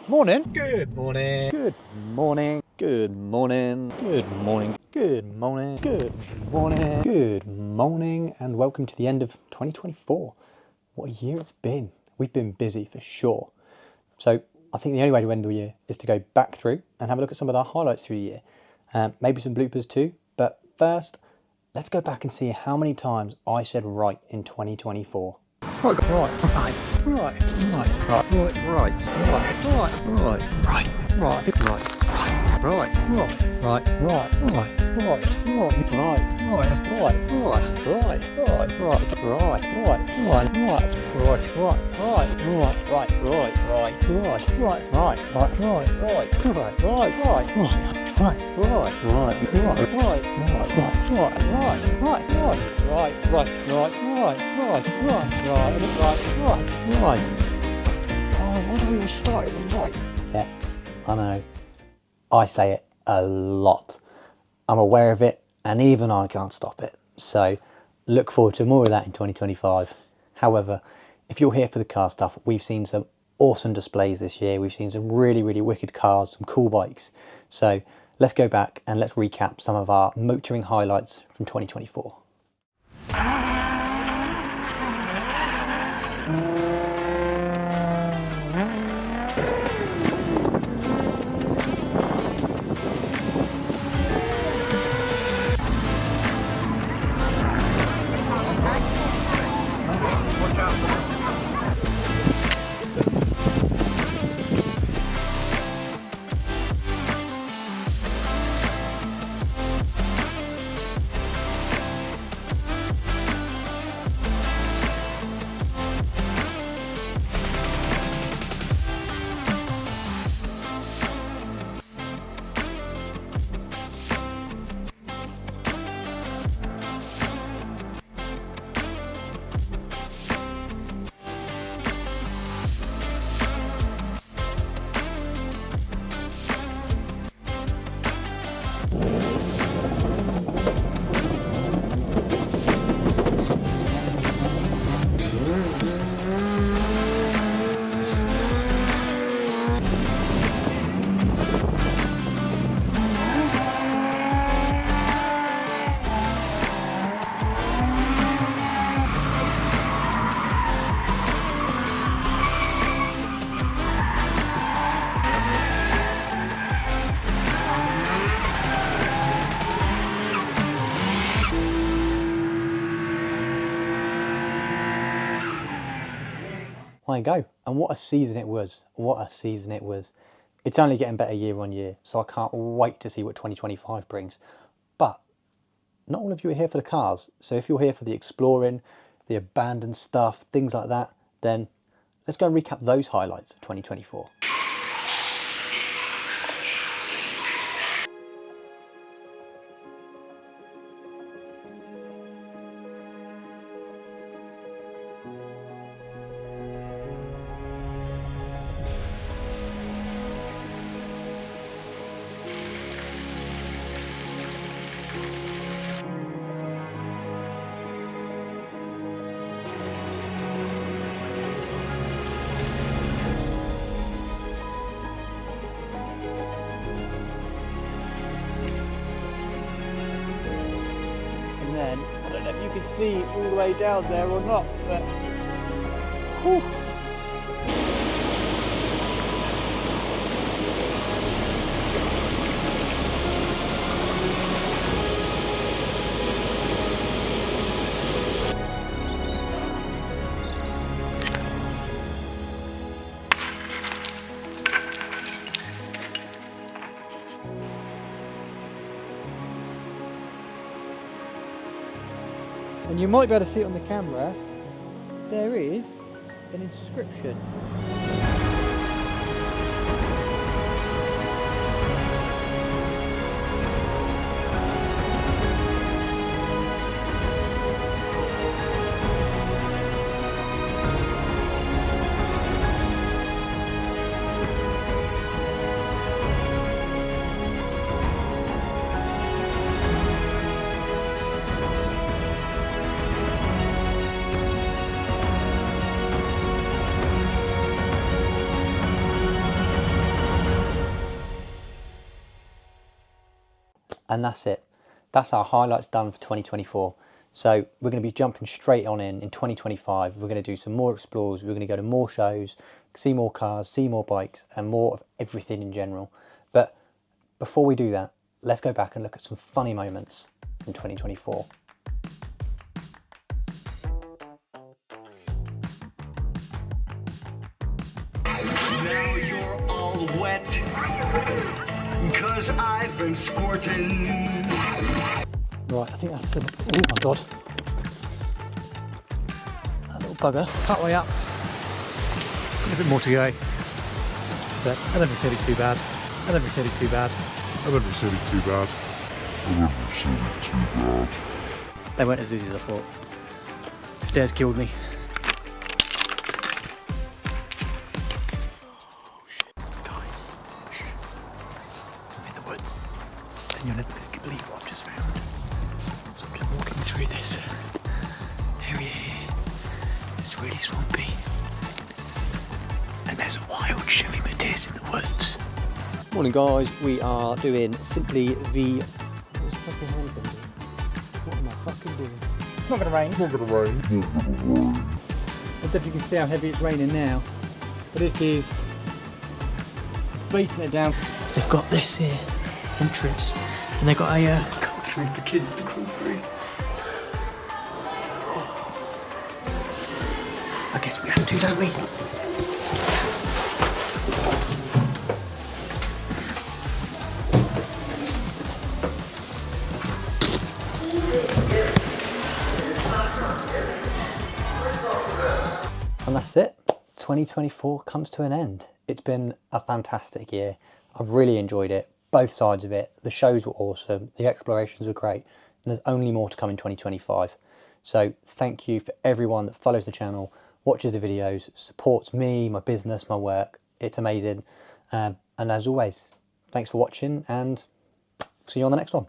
Morning. Good morning. Good morning. Good morning. Good morning. Good morning. Good morning. Good morning. And welcome to the end of 2024. What a year it's been. We've been busy for sure. So I think the only way to end the year is to go back through and have a look at some of our highlights through the year. Maybe some bloopers too. But first, let's go back and see how many times I said right in 2024. Right. Oh, why don't we start it right? Yeah, I know. I say it a lot. I'm aware of it, and even I can't stop it. So look forward to more of that in 2025. However, if you're here for the car stuff, we've seen some awesome displays this year. We've seen some really wicked cars, some cool bikes. So let's go back and let's recap some of our motoring highlights from 2024. There you go. And what a season it was. What a season it was. It's only getting better year on year, so I can't wait to see what 2025 brings. But not all of you are here for the cars. So if you're here for the exploring, the abandoned stuff, things like that, then let's go and recap those highlights of 2024. Then, I don't know if you can see all the way down there or not, but whew. And you might be able to see it on the camera, there is an inscription. And that's it. That's our highlights done for 2024. So we're going to be jumping straight on in 2025. We're going to do some more explores. We're going to go to more shows, see more cars, see more bikes, and more of everything in general. But before we do that, let's go back and look at some funny moments in 2024. Now you're all wet, 'cause I've been squirting. Right, I think that's the... Oh my God. That little bugger. Partway up. Got a bit more to go. But I don't think said it too bad. I don't think said it too bad. I don't think said it too bad. I don't think said it too bad. They weren't as easy as I thought. Stairs killed me. Guys, I'm in the woods, and you're never going to believe what I've just found. So I'm just walking through this area here. It's really swampy, and there's a wild Chevy Matiz in the woods. Morning guys, we are doing simply the... What's fucking hand been doing? What am I fucking doing? It's not going to rain. It's not going to rain. It's not going to rain. I don't know if you can see how heavy it's raining now, but it is. It's beating it down. So they've got this here, entrance, and they've got a crawl through for kids to crawl through. Oh. I guess we have to, don't we? And that's it. 2024 comes to an end. It's been a fantastic year. I've really enjoyed it, both sides of it. The shows were awesome, the explorations were great, and there's only more to come in 2025. So thank you for everyone that follows the channel, watches the videos, supports me, my business, my work. It's amazing. And as always, thanks for watching, and see you on the next one.